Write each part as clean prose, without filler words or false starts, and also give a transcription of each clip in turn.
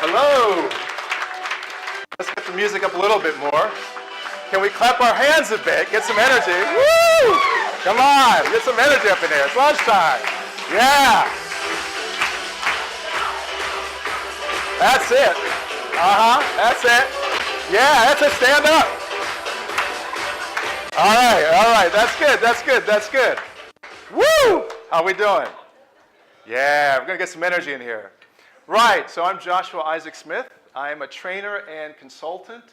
Hello. Let's get the music up a little bit more. Can we clap our hands a bit? Get some energy. Woo! Come on, get some energy up in here. It's lunchtime. Yeah. That's it. That's it. Yeah, that's it. Stand up. All right. That's good. That's good. Woo! How we doing? Yeah, we're going to get some energy in here. Right, so I'm Joshua Isaac Smith. I am a trainer and consultant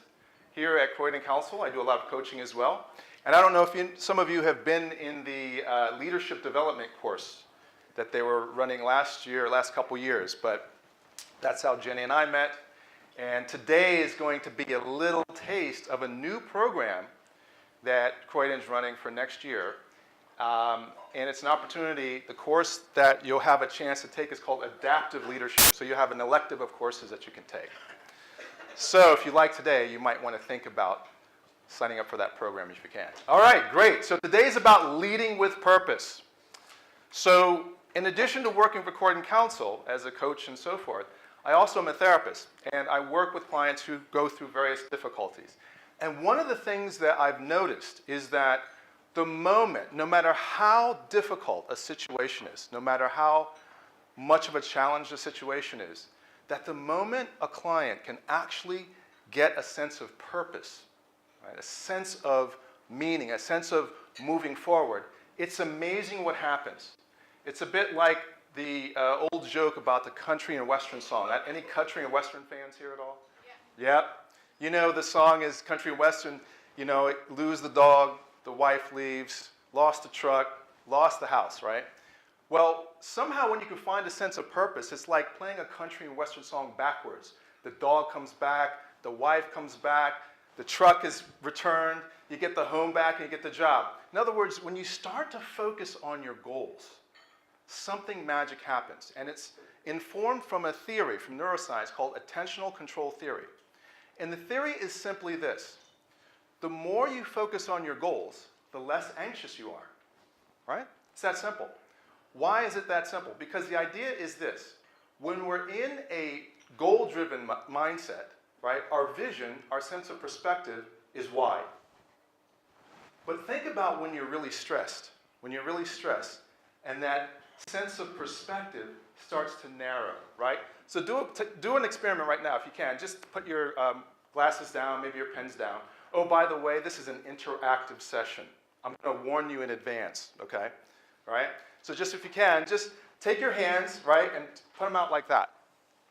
here at Croydon Council. I do a lot of coaching as well. And I don't know if some of you have been in the leadership development course that they were running last couple years, but that's how Jenny and I met. And today is going to be a little taste of a new program that Croydon's running for next year. And it's an opportunity, the course that you'll have a chance to take is called Adaptive Leadership. So you have an elective of courses that you can take. So if you like today, you might want to think about signing up for that program if you can. All right, great. So today's about leading with purpose. So in addition to working for Croydon Council as a coach and so forth, I also am a therapist, and I work with clients who go through various difficulties. And one of the things that I've noticed is that the moment, no matter how difficult a situation is, no matter how much of a challenge the situation is, that the moment a client can actually get a sense of purpose, right, a sense of meaning, a sense of moving forward, it's amazing what happens. It's a bit like the old joke about the country and western song. Any country and western fans here at all? Yeah. Yep. You know, the song is country and western, lose the dog, the wife leaves, lost the truck, lost the house, right? Well, somehow when you can find a sense of purpose, it's like playing a country and western song backwards. The dog comes back, the wife comes back, the truck is returned, you get the home back, and you get the job. In other words, when you start to focus on your goals, something magic happens. And it's informed from a theory from neuroscience called attentional control theory. And the theory is simply this. The more you focus on your goals, the less anxious you are, right? It's that simple. Why is it that simple? Because the idea is this. When we're in a goal-driven mindset, right, our vision, our sense of perspective is wide. But think about when you're really stressed. When you're really stressed, and that sense of perspective starts to narrow, right? So do an experiment right now if you can. Just put your glasses down, maybe your pens down. Oh, by the way, this is an interactive session. I'm going to warn you in advance, okay? All right? So just if you can, just take your hands, right, and put them out like that,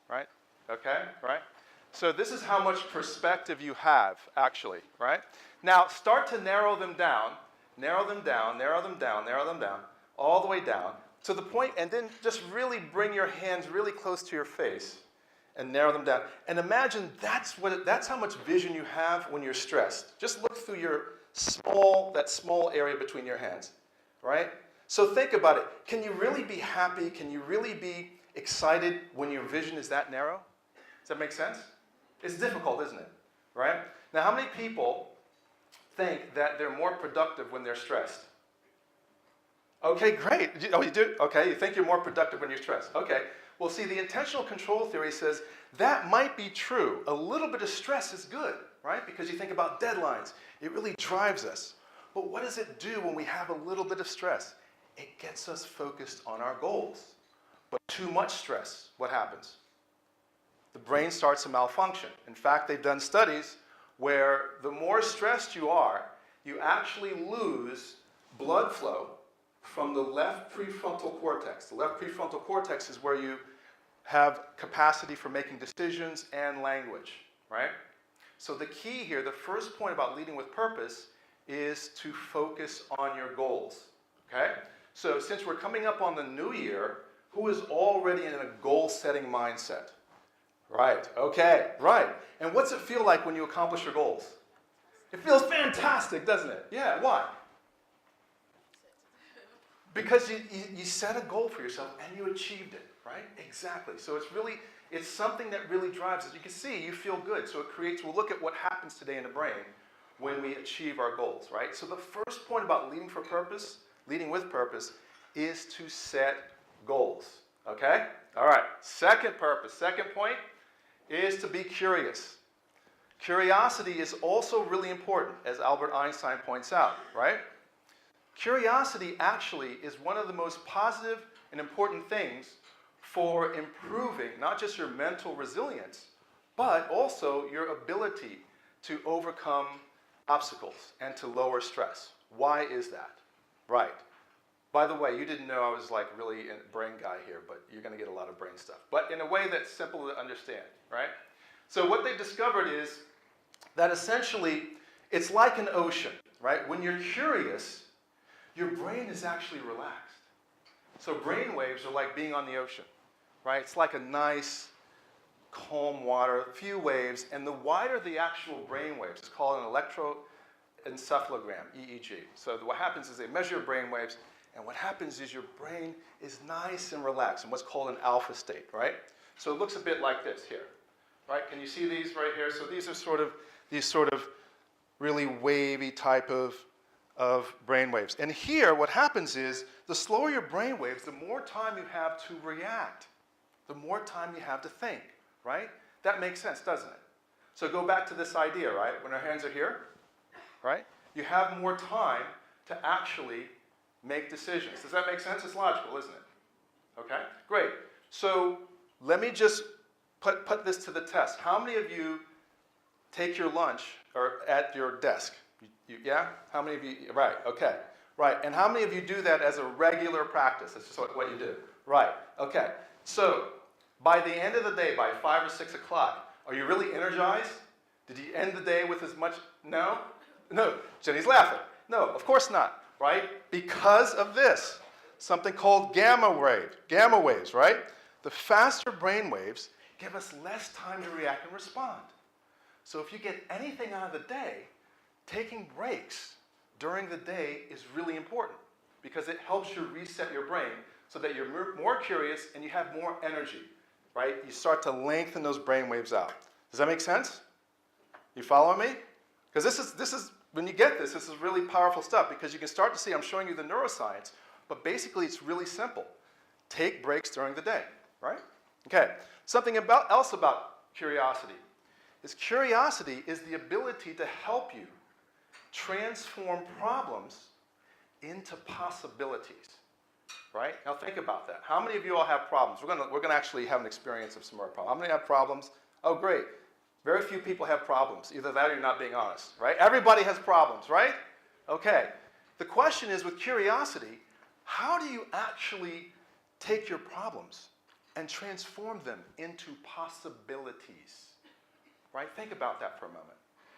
right? Okay, right? So this is how much perspective you have, actually, right? Now, start to narrow them down, all the way down, to the point, and then just really bring your hands really close to your face and narrow them down. And imagine that's how much vision you have when you're stressed. Just look through that small area between your hands, right? So think about it. Can you really be happy? Can you really be excited when your vision is that narrow? Does that make sense? It's difficult, isn't it? Right? Now, how many people think that they're more productive when they're stressed? Okay, great. Oh, you do? Okay, you think you're more productive when you're stressed. Okay. Well, see, the intentional control theory says that might be true. A little bit of stress is good, right? Because you think about deadlines. It really drives us. But what does it do when we have a little bit of stress? It gets us focused on our goals. But too much stress, what happens? The brain starts to malfunction. In fact, they've done studies where the more stressed you are, you actually lose blood flow from the left prefrontal cortex. The left prefrontal cortex is where you have capacity for making decisions and language, right? So the key here, the first point about leading with purpose is to focus on your goals, okay? So since we're coming up on the new year, who is already in a goal-setting mindset? Right, okay, right. And what's it feel like when you accomplish your goals? It feels fantastic, doesn't it? Yeah, why? Because you set a goal for yourself and you achieved it, right? Exactly. So it's something that really drives us. You can see, you feel good. So we'll look at what happens today in the brain when we achieve our goals, right? So the first point about leading with purpose, is to set goals, okay? All right, second point is to be curious. Curiosity is also really important, as Albert Einstein points out, right? Curiosity actually is one of the most positive and important things for improving not just your mental resilience, but also your ability to overcome obstacles and to lower stress. Why is that? Right. By the way, you didn't know I was like really a brain guy here, but you're going to get a lot of brain stuff. But in a way that's simple to understand, right? So what they discovered is that essentially it's like an ocean, right? When you're curious, your brain is actually relaxed. So brain waves are like being on the ocean, right? It's like a nice, calm water, few waves, and the wider the actual brain waves, it's called an electroencephalogram, EEG. So what happens is they measure brain waves, and what happens is your brain is nice and relaxed in what's called an alpha state, right? So it looks a bit like this here, right? Can you see these right here? So these are these sort of really wavy type of brain waves. And here, what happens is, the slower your brain waves, the more time you have to react, the more time you have to think, right? That makes sense, doesn't it? So go back to this idea, right? When our hands are here, right? You have more time to actually make decisions. Does that make sense? It's logical, isn't it? Okay, great. So let me just put this to the test. How many of you take your lunch or at your desk? Yeah? How many of you? Right, okay. Right, and how many of you do that as a regular practice? That's just what you do. Right, okay. So by the end of the day, by 5 or 6 o'clock, are you really energized? Did you end the day with as much? No? No. Jenny's laughing. No, of course not. Right? Because of this, something called gamma waves, right? The faster brain waves give us less time to react and respond. So if you get anything out of the day, taking breaks during the day is really important because it helps you reset your brain so that you're more curious and you have more energy, right? You start to lengthen those brain waves out. Does that make sense? You follow me? Because this is when you get this is really powerful stuff because you can start to see, I'm showing you the neuroscience, but basically it's really simple. Take breaks during the day, right? Okay, something else about curiosity is curiosity is the ability to help you transform problems into possibilities, right? Now think about that. How many of you all have problems? We're gonna actually have an experience of some more problems. How many have problems? Oh, great. Very few people have problems. Either that or you're not being honest, right? Everybody has problems, right? Okay. The question is, with curiosity, how do you actually take your problems and transform them into possibilities, right? Think about that for a moment.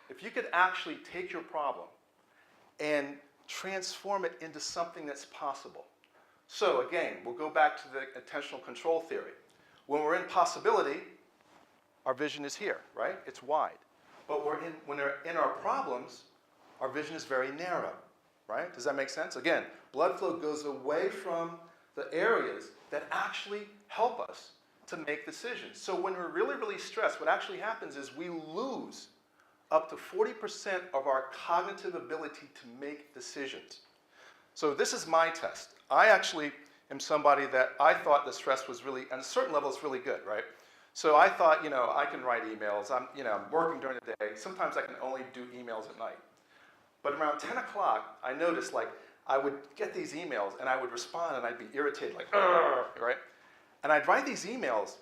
If you could actually take your problem and transform it into something that's possible. So again, we'll go back to the attentional control theory. When we're in possibility, our vision is here, right? It's wide. But when we're in our problems, our vision is very narrow, right? Does that make sense? Again, blood flow goes away from the areas that actually help us to make decisions. So when we're really, really stressed, what actually happens is we lose up to 40% of our cognitive ability to make decisions. So this is my test. I actually am somebody that I thought the stress was really, on a certain level, it's really good, right? So I thought, I can write emails. I'm working during the day. Sometimes I can only do emails at night. But around 10 o'clock, I noticed, I would get these emails, and I would respond, and I'd be irritated, right? And I'd write these emails,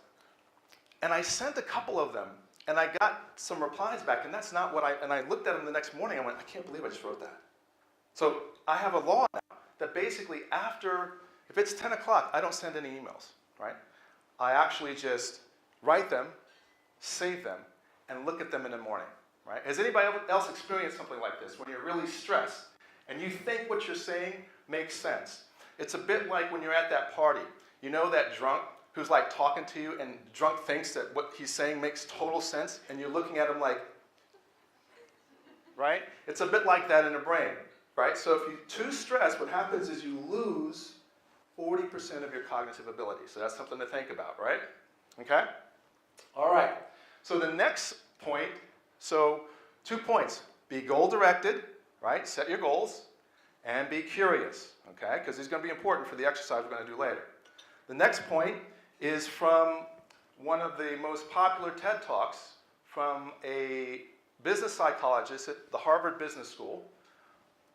and I sent a couple of them, and I got some replies back, and that's not what and I looked at them the next morning, and I went, I can't believe I just wrote that. So I have a law now that basically if it's 10 o'clock, I don't send any emails, right? I actually just write them, save them, and look at them in the morning, right? Has anybody else experienced something like this when you're really stressed and you think what you're saying makes sense? It's a bit like when you're at that party. You know that drunk who's talking to you and drunk thinks that what he's saying makes total sense and you're looking at him right? It's a bit like that in the brain, right? So if you're too stressed, what happens is you lose 40% of your cognitive ability. So that's something to think about, right? Okay? All right. So the next point, 2 points. Be goal-directed, right? Set your goals. And be curious, okay? Because these are going to be important for the exercise we're going to do later. The next point is from one of the most popular TED Talks from a business psychologist at the Harvard Business School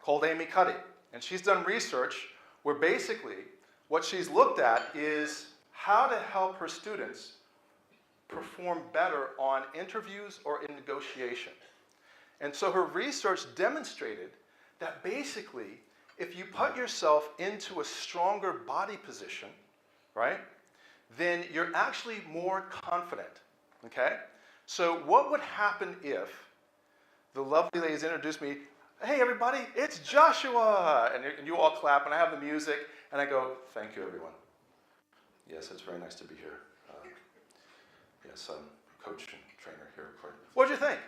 called Amy Cuddy. And she's done research where basically what she's looked at is how to help her students perform better on interviews or in negotiation. And so her research demonstrated that basically if you put yourself into a stronger body position, right, then you're actually more confident, okay? So what would happen if the lovely ladies introduced me, hey everybody, it's Joshua, and you all clap, and I have the music, and I go, thank you everyone. Yes, it's very nice to be here. Yes, I'm coach and trainer here at Croydon. What did you think?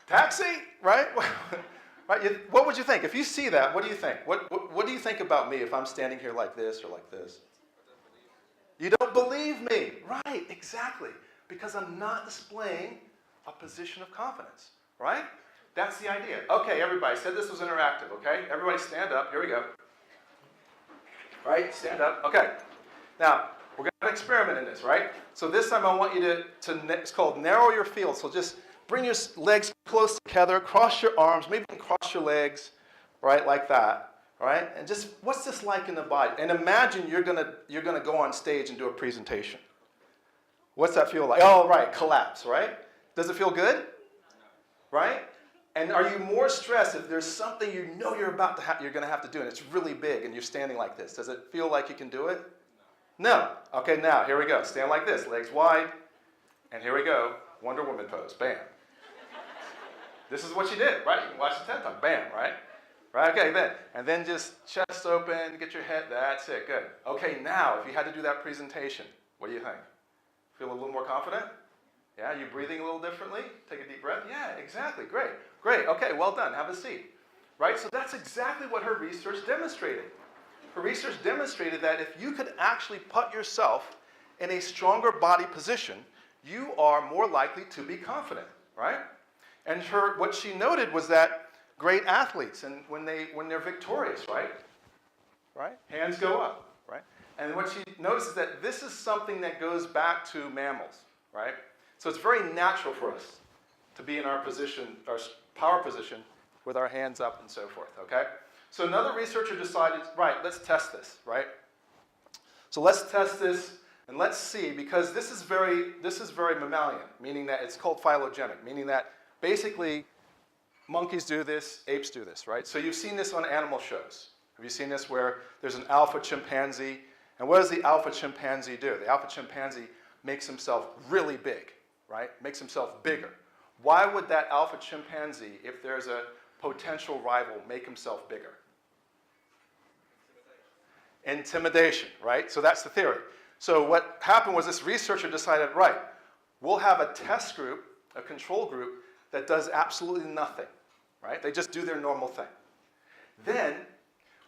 Taxi, right? Right? What would you think? If you see that, what do you think? What do you think about me if I'm standing here like this or like this? You don't believe me. Right, exactly. Because I'm not displaying a position of confidence, right? That's the idea. Okay, everybody, said this was interactive, okay? Everybody stand up. Here we go. Right, stand up. Okay. Now, we're going to have an experiment in this, right? So this time I want you to it's called narrow your field. So just bring your legs close together, cross your arms, maybe cross your legs, right, like that, right? And just, what's this like in the body? And imagine you're gonna go on stage and do a presentation. What's that feel like? Oh, right, collapse, right? Does it feel good? Right? And are you more stressed if there's something you know you're going to have to do, and it's really big, and you're standing like this? Does it feel like you can do it? No. Okay, now, here we go. Stand like this, legs wide, and here we go. Wonder Woman pose. Bam. This is what you did, right? You can watch the TED Talk. Bam, right? Right, okay, then. And then just chest open, get your head. That's it, good. Okay, now, if you had to do that presentation, what do you think? Feel a little more confident? Yeah, you breathing a little differently? Take a deep breath? Yeah, exactly, great. Great, okay, well done, have a seat. Right, so that's exactly what her research demonstrated. Her research demonstrated that if you could actually put yourself in a stronger body position, you are more likely to be confident, right? And what she noted was that great athletes, and when they're victorious, right? Hands go up, right? And what she noticed is that this is something that goes back to mammals, right? So it's very natural for us to be in our position, our power position, with our hands up and so forth, okay? So another researcher decided, right, let's test this, right? So let's test this, and let's see, because this is very mammalian, meaning that it's called phylogenetic, meaning that basically monkeys do this, apes do this, right? So you've seen this on animal shows. Have you seen this where there's an alpha chimpanzee, and what does the alpha chimpanzee do? The alpha chimpanzee makes himself really big, right? Makes himself bigger. Why would that alpha chimpanzee, if there's a potential rival, make himself bigger? Intimidation, right? So that's the theory. So what happened was this researcher decided, right, we'll have a test group, a control group, that does absolutely nothing, right? They just do their normal thing. Then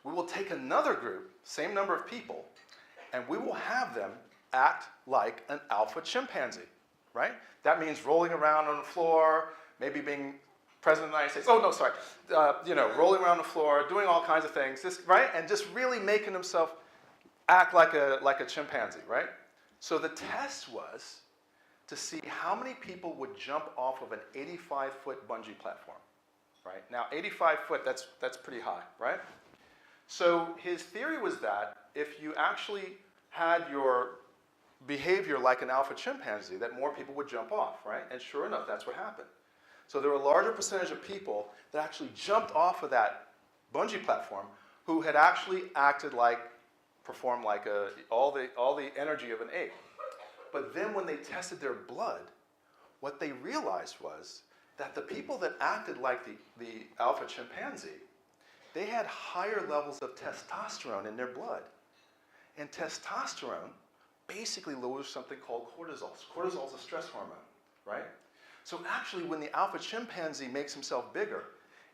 we will take another group, same number of people, and we will have them act like an alpha chimpanzee, right? That means rolling around on the floor, maybe being President of the United States, rolling around the floor, doing all kinds of things, right? And just really making himself act like a chimpanzee, right? So the test was to see how many people would jump off of an 85-foot bungee platform, right? Now, 85 foot, that's pretty high, right? So his theory was that if you actually had your behavior like an alpha chimpanzee, that more people would jump off, right? And sure enough, that's what happened. So there were a larger percentage of people that actually jumped off of that bungee platform who had actually performed like all the energy of an ape. But then when they tested their blood, what they realized was that the people that acted like the alpha chimpanzee, they had higher levels of testosterone in their blood. And testosterone basically lowers something called cortisol. Cortisol is a stress hormone, right? So actually, when the alpha chimpanzee makes himself bigger,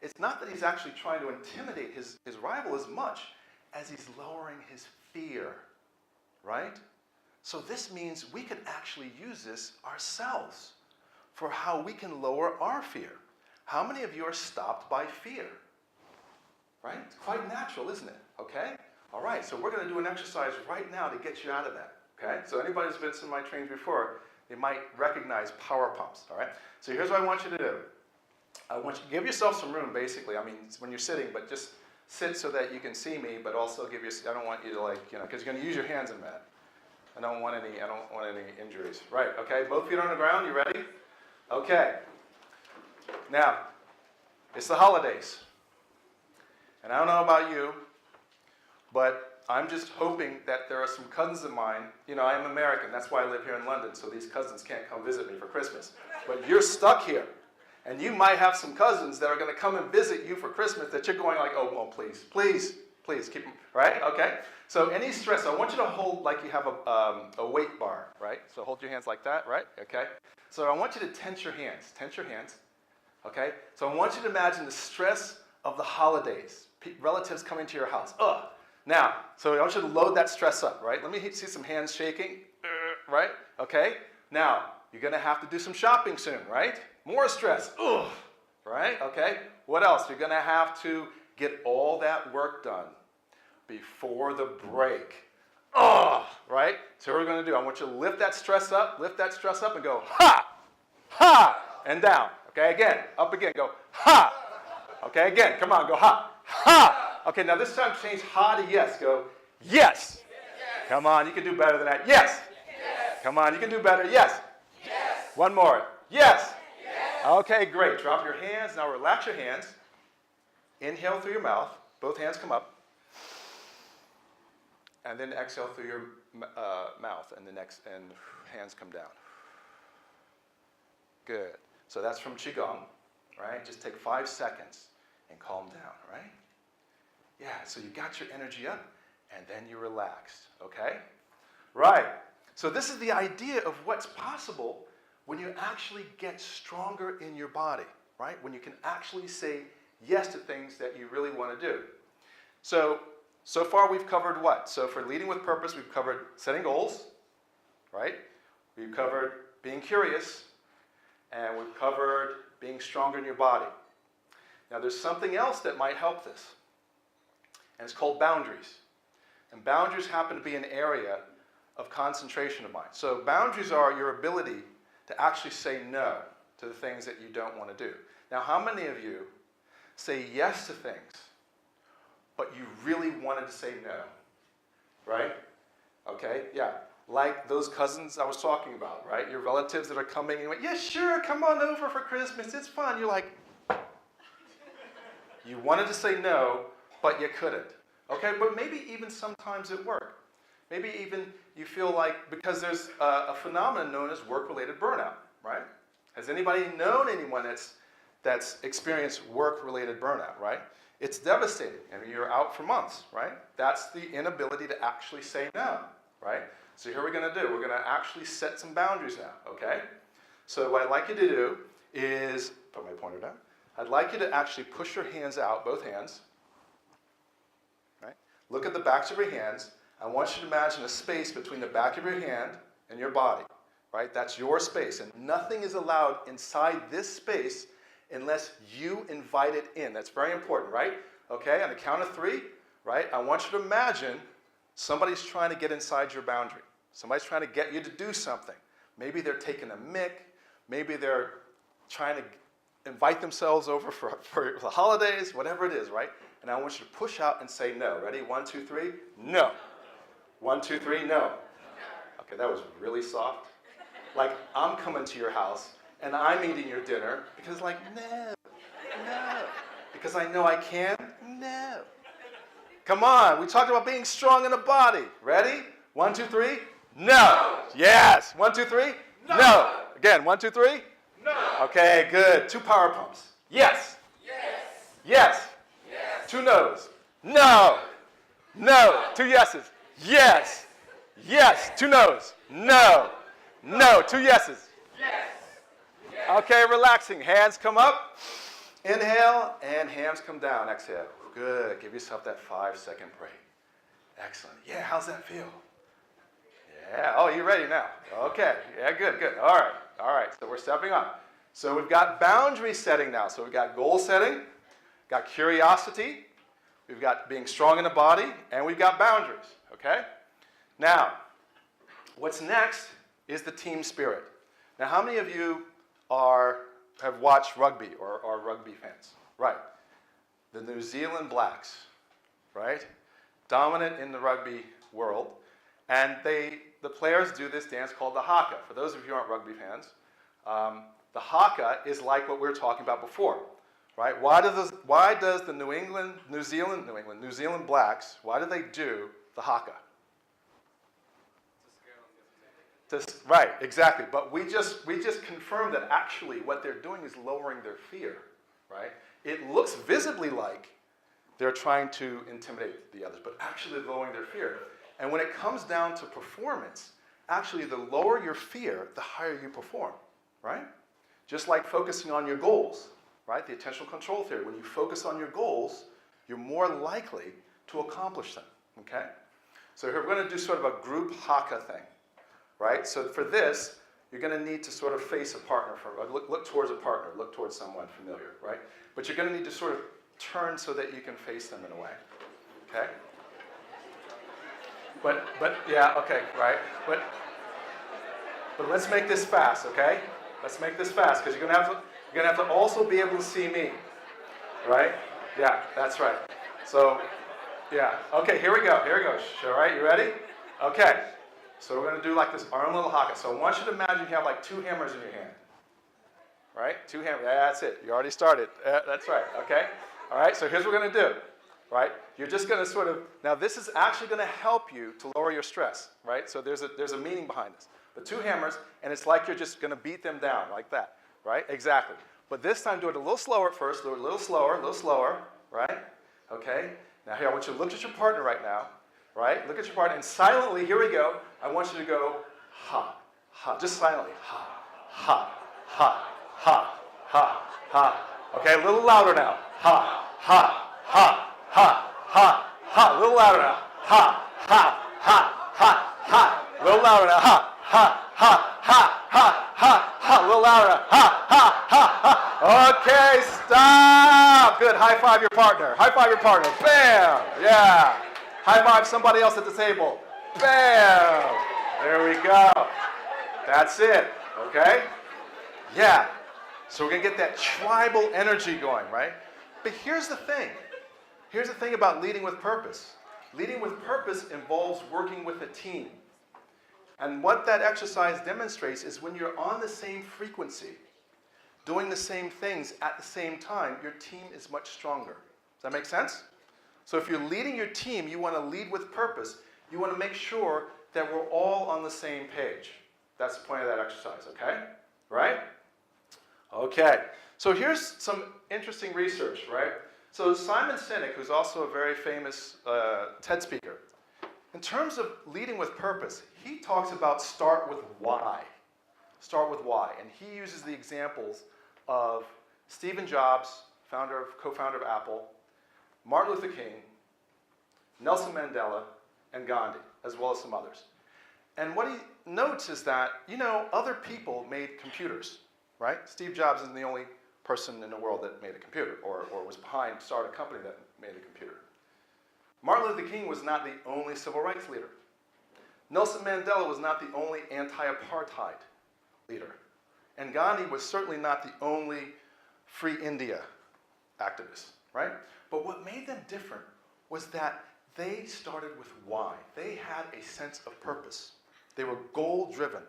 it's not that he's actually trying to intimidate his rival as much as he's lowering his fear, right? So this means we can actually use this ourselves for how we can lower our fear. How many of you are stopped by fear? Right? It's quite natural, isn't it? Okay? All right, so we're going to do an exercise right now to get you out of that. Okay? So anybody who's been to my trainings before, they might recognize power pumps, all right? So here's what I want you to do. I want you to give yourself some room, basically. I mean, when you're sitting, but just sit so that you can see me, but also give you, I don't want you to because you're going to use your hands in a minute. I don't want any injuries. Right, okay, both feet on the ground, you ready? Okay. Now, it's the holidays. And I don't know about you, but I'm just hoping that there are some cousins of mine. I'm American. That's why I live here in London, so these cousins can't come visit me for Christmas. But you're stuck here. And you might have some cousins that are going to come and visit you for Christmas that you're going like, oh, please, please, please, keep them, right? Okay? So any stress, I want you to hold like you have a weight bar, right? So hold your hands like that, right? Okay? So I want you to tense your hands, okay? So I want you to imagine the stress of the holidays, relatives coming to your house. Ugh. Now, so I want you to load that stress up, right? Let me see some hands shaking, right? Okay? Now, you're going to have to do some shopping soon, right? More stress, ugh, right? Okay? What else? You're going to have to get all that work done before the break. Ugh, right? So what we're going to do, I want you to lift that stress up, and go, ha, ha, and down. Okay, again, up again, go, ha. Okay, again, come on, go, ha, ha. Okay, now this time change ha to yes. Go, yes. Come on, you can do better than that. Yes. Come on, you can do better. Yes. One more. Yes. Okay, great. Drop your hands. Now relax your hands. Inhale through your mouth. Both hands come up. And then exhale through your mouth, and hands come down. Good. So that's from Qigong, right? Just take 5 seconds and calm down, right? Yeah, so you got your energy up, and then you're relaxed, okay? Right. So this is the idea of what's possible when you actually get stronger in your body, right? When you can actually say yes to things that you really want to do. So far we've covered what? So for leading with purpose, we've covered setting goals, right? We've covered being curious, and we've covered being stronger in your body. Now there's something else that might help this, and it's called boundaries. And boundaries happen to be an area of concentration of mine. So boundaries are your ability to actually say no to the things that you don't want to do. Now, how many of you say yes to things, but you really wanted to say no, right? Okay, yeah. Like those cousins I was talking about, right? Your relatives that are coming and you went, yeah, sure, come on over for Christmas, it's fun. You're like, you wanted to say no, but you couldn't. Okay, but maybe even sometimes at work. Maybe even you feel like, because there's a phenomenon known as work-related burnout, right? Has anybody known anyone that's experienced work-related burnout, right? It's devastating. I mean, you're out for months, right? That's the inability to actually say no, right? So here we're going to do, we're going to actually set some boundaries now, okay? So what I'd like you to do is, put my pointer down. I'd like you to actually push your hands out, both hands, right? Look at the backs of your hands. I want you to imagine a space between the back of your hand and your body, right? That's your space, and nothing is allowed inside this space unless you invite it in. That's very important, right? Okay, on the count of 3, right? I want you to imagine somebody's trying to get inside your boundary. Somebody's trying to get you to do something. Maybe they're taking a mick. Maybe they're trying to invite themselves over for the holidays, whatever it is, right? And I want you to push out and say no. Ready? 1, 2, 3, no. 1, 2, 3, no. Okay, that was really soft. Like, I'm coming to your house, and I'm eating your dinner, because like, no, no. Because I know I can? No. Come on, we talked about being strong in the body. Ready? 1, 2, 3, no. Yes. 1, 2, 3, no. Again, 1, 2, 3, no. Okay, good. 2 power pumps. Yes. Yes. Yes. Yes. 2 no's. No. No. 2 yeses. Yes. Yes. 2 no's. No. No. 2 yeses. Yes. Okay, relaxing. Hands come up. Inhale, and hands come down. Exhale. Good. Give yourself that 5-second break. Excellent. Yeah, how's that feel? Yeah. Oh, you're ready now. Okay. Yeah, good, good. All right. All right. So we're stepping up. So we've got boundary setting now. So we've got goal setting, got curiosity, we've got being strong in the body, and we've got boundaries. Okay? Now, What's next is the team spirit. Now, how many of you have watched rugby or are rugby fans? Right. The New Zealand Blacks, right? Dominant in the rugby world. And the players do this dance called the haka. For those of you who aren't rugby fans, the haka is like what we were talking about before, right? Why does the New Zealand Blacks, why do they do the haka? Right, exactly. But we just confirmed that actually what they're doing is lowering their fear, right? It looks visibly like they're trying to intimidate the others, but actually lowering their fear. And when it comes down to performance, actually the lower your fear, the higher you perform, right? Just like focusing on your goals, right? The attentional control theory. When you focus on your goals, you're more likely to accomplish them, okay? So here we're going to do sort of a group haka thing, right? So for this, you're going to need to sort of face a partner, look towards a partner, look towards someone familiar, right? But you're going to need to sort of turn so that you can face them in a way, okay? But yeah, okay, right? But let's make this fast, okay? Let's make this fast because you're gonna have to also be able to see me, right? Yeah, that's right. So, yeah, okay, here we go. All right, you ready? Okay. So we're gonna do like this, our own little haka. So I want you to imagine you have like 2 hammers in your hand, right? 2 hammers. That's it. You already started. That's right. Okay. All right. So here's what we're gonna do. Right? You're just going to sort of, now this is actually going to help you to lower your stress, right? So there's a meaning behind this. But 2 hammers, and it's like you're just going to beat them down like that, right? Exactly. But this time do it a little slower at first, do it a little slower, right? Okay? Now here, I want you to look at your partner right now, right? Look at your partner, and silently, here we go, I want you to go, ha, ha, just silently, ha, ha, ha, ha, ha, ha. Okay, a little louder now, ha, ha, ha. Ha, ha, ha, a little louder now. Ha, ha, ha, ha, ha. A little louder now. Ha, ha, ha, ha, ha, ha, ha. A little louder now. Ha, ha, ha, ha. Okay, stop. Good. High five your partner. High five your partner. Bam. Yeah. High five somebody else at the table. Bam. There we go. That's it. Okay? Yeah. So we're going to get that tribal energy going, right? But here's the thing. Here's the thing about leading with purpose. Leading with purpose involves working with a team. And what that exercise demonstrates is when you're on the same frequency, doing the same things at the same time, your team is much stronger. Does that make sense? So if you're leading your team, you want to lead with purpose. You want to make sure that we're all on the same page. That's the point of that exercise, okay? Right? Okay. So here's some interesting research, right? So Simon Sinek, who's also a very famous TED speaker, in terms of leading with purpose, he talks about start with why. Start with why. And he uses the examples of Stephen Jobs, co-founder of Apple, Martin Luther King, Nelson Mandela, and Gandhi, as well as some others. And what he notes is that, other people made computers, right? Steve Jobs isn't the only person in the world that made a computer or was started a company that made a computer. Martin Luther King was not the only civil rights leader. Nelson Mandela was not the only anti-apartheid leader. And Gandhi was certainly not the only free India activist, right? But what made them different was that they started with why. They had a sense of purpose. They were goal-driven,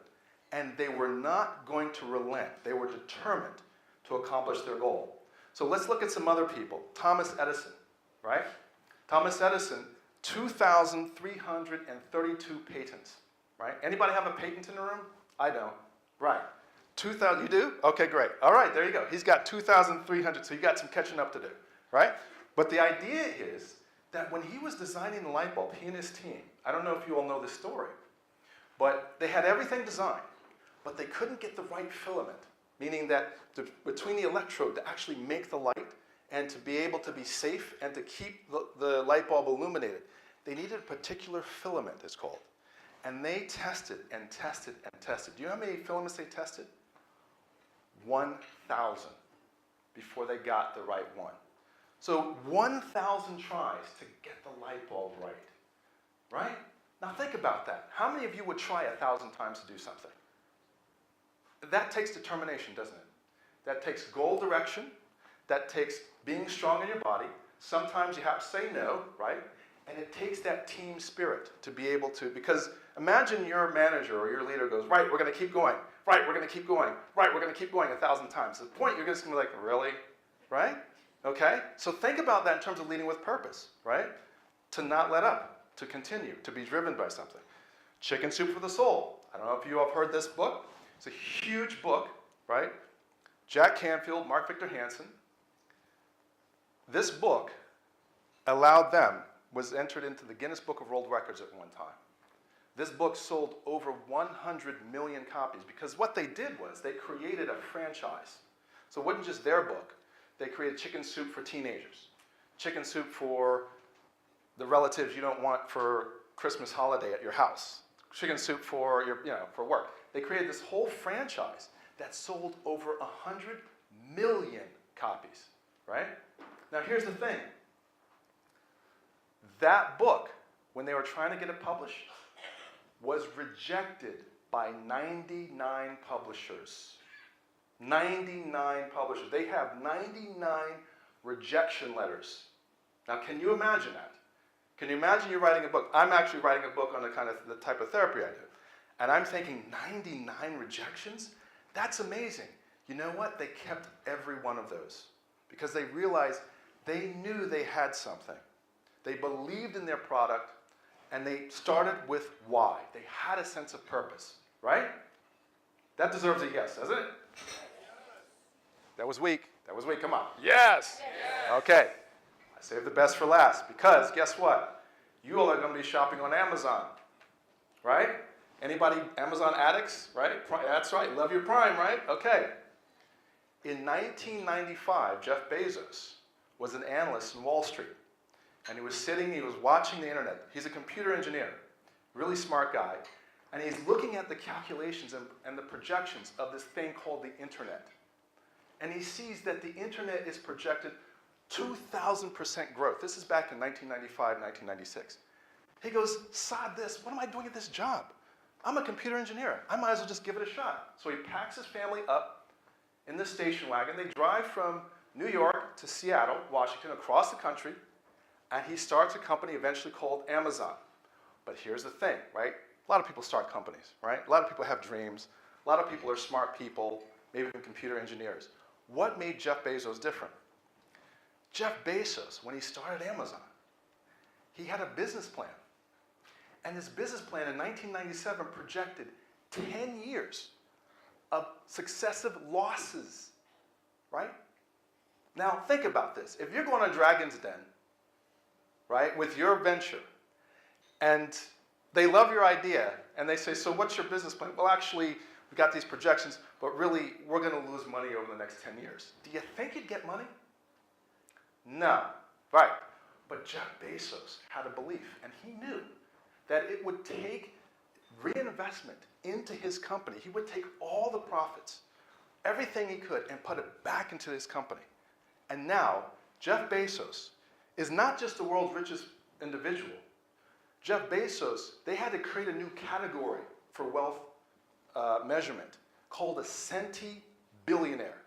and they were not going to relent. They were determined to accomplish their goal. So let's look at some other people. Thomas Edison, right? Thomas Edison, 2,332 patents, right? Anybody have a patent in the room? I don't. Right. 2,000, you do? Okay, great. All right, there you go. He's got 2,300, so you got some catching up to do, right? But the idea is that when he was designing the light bulb, he and his team, I don't know if you all know this story, but they had everything designed, but they couldn't get the right filament, meaning that between the electrode to actually make the light and to be able to be safe and to keep the light bulb illuminated, they needed a particular filament, it's called. And they tested and tested and tested. Do you know how many filaments they tested? 1,000 before they got the right one. So 1,000 tries to get the light bulb right, right? Now think about that. How many of you would try 1,000 times to do something? That takes determination, doesn't it? That takes goal direction. That takes being strong in your body. Sometimes you have to say no, right? And it takes that team spirit to be able to, because imagine your manager or your leader goes, right, we're going to keep going. Right, we're going to keep going. Right, we're going to keep going 1,000 times. At the point, you're just going to be like, really? Right? Okay? So think about that in terms of leading with purpose, right? To not let up, to continue, to be driven by something. Chicken Soup for the Soul. I don't know if you have heard this book. It's a huge book, right? Jack Canfield, Mark Victor Hansen. This book allowed them, was entered into the Guinness Book of World Records at one time. This book sold over 100 million copies because what they did was they created a franchise. So it wasn't just their book. They created Chicken Soup for teenagers, Chicken Soup for the relatives you don't want for Christmas holiday at your house, Chicken Soup for your, for work. They created this whole franchise that sold over 100 million copies, right? Now here's the thing. That book, when they were trying to get it published, was rejected by 99 publishers. 99 publishers. They have 99 rejection letters. Now, can you imagine that? Can you imagine you're writing a book? I'm actually writing a book on the type of therapy I do. And I'm thinking 99 rejections? That's amazing. You know what? They kept every one of those because they realized they knew they had something. They believed in their product, and they started with why. They had a sense of purpose, right? That deserves a yes, doesn't it? That was weak. That was weak. Come on. Yes! Okay. I saved the best for last because guess what? You all are going to be shopping on Amazon, right? Anybody Amazon addicts, right? That's right. Love your Prime, right? Okay. In 1995, Jeff Bezos was an analyst in Wall Street. And he was watching the internet. He's a computer engineer, really smart guy. And he's looking at the calculations and the projections of this thing called the internet. And he sees that the internet is projected 2,000% growth. This is back in 1995, 1996. He goes, sod this, what am I doing at this job? I'm a computer engineer. I might as well just give it a shot. So he packs his family up in the station wagon. They drive from New York to Seattle, Washington, across the country. And he starts a company eventually called Amazon. But here's the thing, right? A lot of people start companies, right? A lot of people have dreams. A lot of people are smart people, maybe even computer engineers. What made Jeff Bezos different? Jeff Bezos, when he started Amazon, he had a business plan. And his business plan in 1997 projected 10 years of successive losses, right? Now, think about this. If you're going to Dragon's Den, right, with your venture, and they love your idea, and they say, so what's your business plan? Well, actually, we've got these projections, but really, we're going to lose money over the next 10 years. Do you think you'd get money? No. Right. But Jeff Bezos had a belief, and he knew that it would take reinvestment into his company. He would take all the profits, everything he could, and put it back into his company. And now, Jeff Bezos is not just the world's richest individual. Jeff Bezos, they had to create a new category for wealth measurement called a centibillionaire.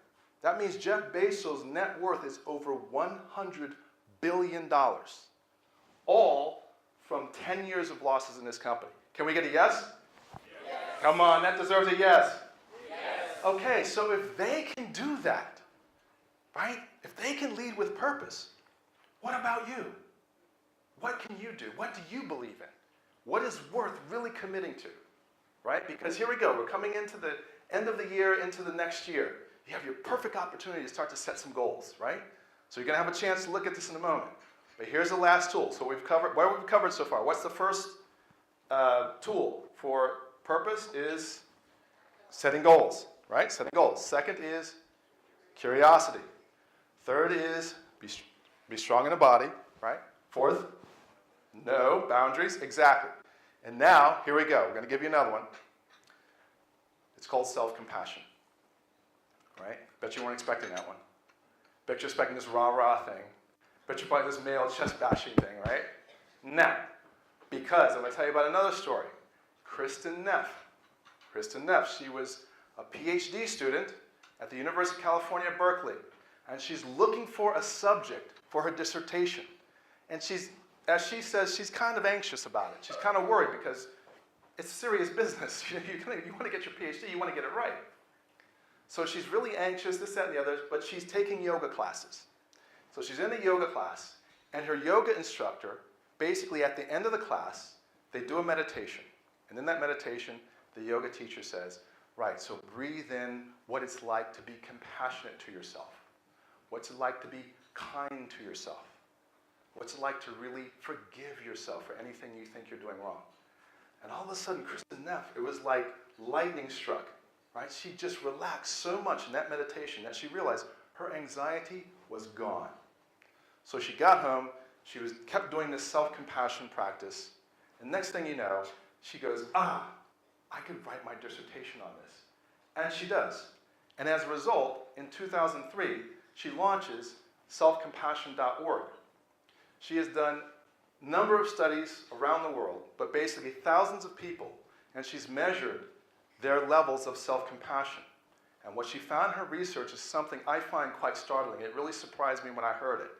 That means Jeff Bezos' net worth is over $100 billion, all from 10 years of losses in this company. Can we get a yes? Yes. Come on, that deserves a yes. Yes. Okay, so if they can do that, right? If they can lead with purpose, what about you? What can you do? What do you believe in? What is worth really committing to, right? Because here we go. We're coming into the end of the year, into the next year. You have your perfect opportunity to start to set some goals, right? So you're going to have a chance to look at this in a moment. But here's the last tool. So we've covered, what have we covered so far? What's the first tool for purpose is setting goals, right? Setting goals. Second is curiosity. Third is be strong in the body, right? Fourth, no boundaries, exactly. And now, here we go. We're going to give you another one. It's called self-compassion, right? Bet you weren't expecting that one. Bet you're expecting this rah-rah thing. Bet you're probably this male chest bashing thing, right? Now, Because I'm going to tell you about another story. Kristen Neff. Kristen Neff, she was a PhD student at the University of California, Berkeley. And she's looking for a subject for her dissertation. And she's, as she says, she's kind of anxious about it. She's kind of worried because it's serious business. You want to get your PhD, you want to get it right. So she's really anxious, this, that, and the other, but she's taking yoga classes. So she's in a yoga class, and her yoga instructor, basically at the end of the class, they do a meditation. And in that meditation, the yoga teacher says, right, so breathe in what it's like to be compassionate to yourself. What's it like to be kind to yourself? What's it like to really forgive yourself for anything you think you're doing wrong? And all of a sudden, Kristen Neff, it was like lightning struck, right? She just relaxed so much in that meditation that she realized her anxiety was gone. So she got home, she kept doing this self-compassion practice, and next thing you know, she goes, I could write my dissertation on this. And she does. And as a result, in 2003, she launches selfcompassion.org. She has done a number of studies around the world, but basically thousands of people, and she's measured their levels of self-compassion. And what she found in her research is something I find quite startling. It really surprised me when I heard it.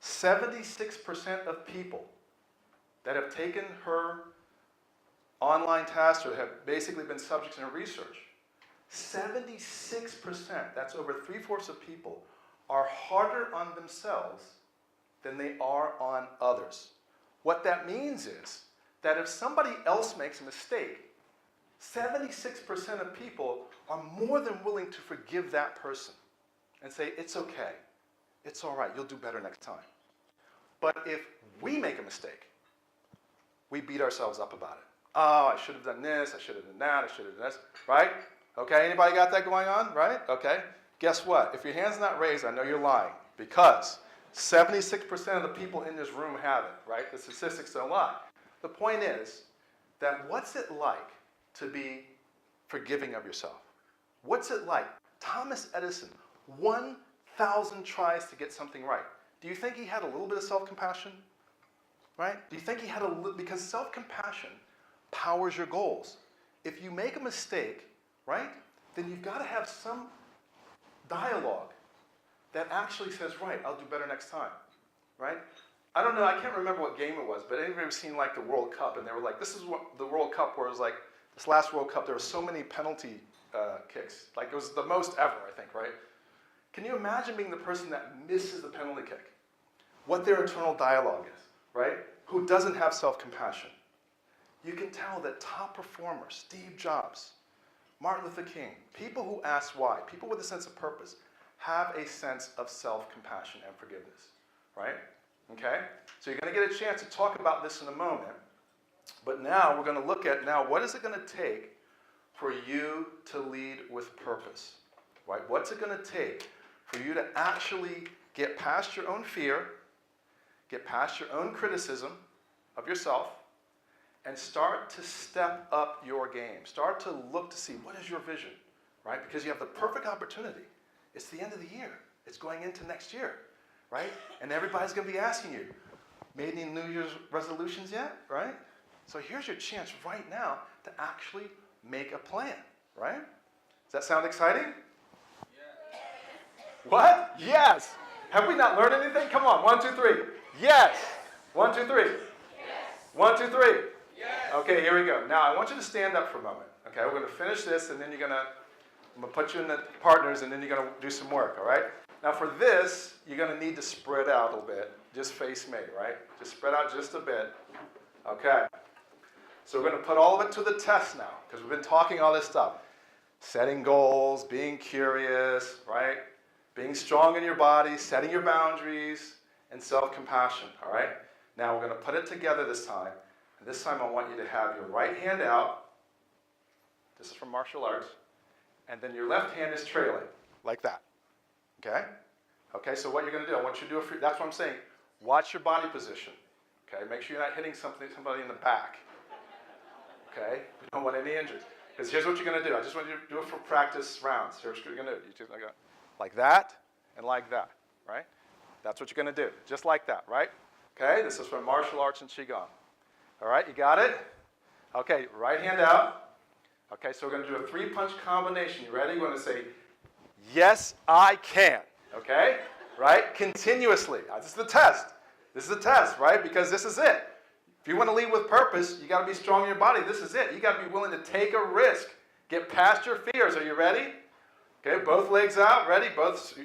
76% of people that have taken her online test or have basically been subjects in her research, 76%, that's over 3/4 of people, are harder on themselves than they are on others. What that means is that if somebody else makes a mistake, 76% of people are more than willing to forgive that person and say, it's okay, it's all right, you'll do better next time. But if we make a mistake, we beat ourselves up about it. Oh, I should have done this, I should have done that, I should have done this, right? Okay, anybody got that going on, right? Okay, guess what? If your hand's not raised, I know you're lying, because 76% of the people in this room have it, right? The statistics don't lie. The point is that what's it like to be forgiving of yourself? What's it like? Thomas Edison, 1,000 tries to get something right. Do you think he had a little bit of self-compassion? Right? Do you think he had a little, because self-compassion powers your goals. If you make a mistake, right, then you've got to have some dialogue that actually says, right, I'll do better next time, right? I don't know, I can't remember what game it was, but anybody ever seen like the World Cup, and they were like, this is what the World Cup where it was like, this last World Cup, there were so many penalty kicks. Like it was the most ever, I think, right? Can you imagine being the person that misses the penalty kick? What their internal dialogue is, right? Who doesn't have self-compassion. You can tell that top performers, Steve Jobs, Martin Luther King, people who ask why, people with a sense of purpose, have a sense of self-compassion and forgiveness, right? Okay? So you're going to get a chance to talk about this in a moment, but now we're going to look at now what is it going to take for you to lead with purpose, right? What's it going to take for you to actually get past your own fear, get past your own criticism of yourself, and start to step up your game. Start to look to see what is your vision, right? Because you have the perfect opportunity. It's the end of the year. It's going into next year, right? And everybody's going to be asking you, made any New Year's resolutions yet, right? So here's your chance right now to actually make a plan, right? Does that sound exciting? Yes. What? Yes. Have we not learned anything? Come on, 1, 2, 3. Yes. 1, 2, 3. Yes. 1, 2, 3. Yes. Okay, here we go. Now I want you to stand up for a moment. Okay, we're going to finish this, and then I'm going to put you in the partners, and then you're going to do some work, all right? Now for this, you're going to need to spread out a little bit. Just face me, right? Just spread out just a bit. Okay. So we're going to put all of it to the test now, because we've been talking all this stuff. Setting goals, being curious, right? Being strong in your body, setting your boundaries, and self-compassion, all right? Now we're going to put it together this time. And this time I want you to have your right hand out. This is from martial arts. And then your left hand is trailing, like that. Okay? Okay, so what you're going to do, I want you to do that's what I'm saying. Watch your body position. Okay? Make sure you're not hitting somebody in the back. Okay? We don't want any injuries. Because here's what you're going to do. I just want you to do it for practice rounds. Here's what you're going to do. You just like that and like that, right? That's what you're going to do. Just like that, right? Okay? This is from martial arts and Qigong. All right, you got it? Okay, right hand out. Okay, so we're going to do a 3-punch combination. You ready? We're going to say, yes, I can. Okay? Right? Continuously. This is the test. This is the test, right? Because this is it. If you want to lead with purpose, you got to be strong in your body. This is it. You got to be willing to take a risk. Get past your fears. Are you ready? Okay, both legs out. Ready? Both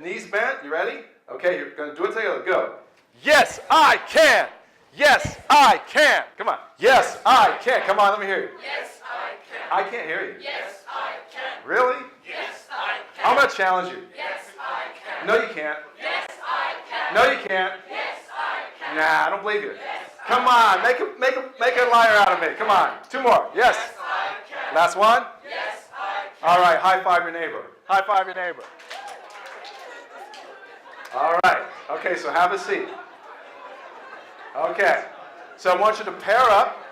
knees bent. You ready? Okay, you're going to do it together. Go. Yes, I can. Yes, I can. Come on. Yes, I can. Come on, let me hear you. Yes, I can. I can't hear you. Yes, I can. Really? Yes, I can. I'm going to challenge you. Yes, I can. No, you can't. Yes, I can. No, you can't. Yes, I can. Nah, I don't believe you. Yes, Come on, make a liar out of me. Come on. 2 more. Yes. Yes, I can. Last one. Yes, I can. All right, high five your neighbor. High five your neighbor. All right. Okay, so have a seat. Okay. So I want you to pair up.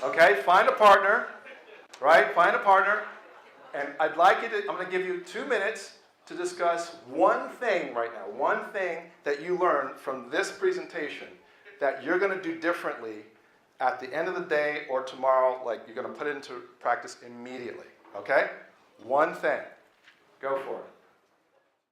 Okay, find a partner. Right? Find a partner. And I'd like you to, I'm going to give you 2 minutes to discuss one thing right now. One thing that you learned from this presentation that you're going to do differently at the end of the day or tomorrow, like you're going to put it into practice immediately. Okay? One thing. Go for it.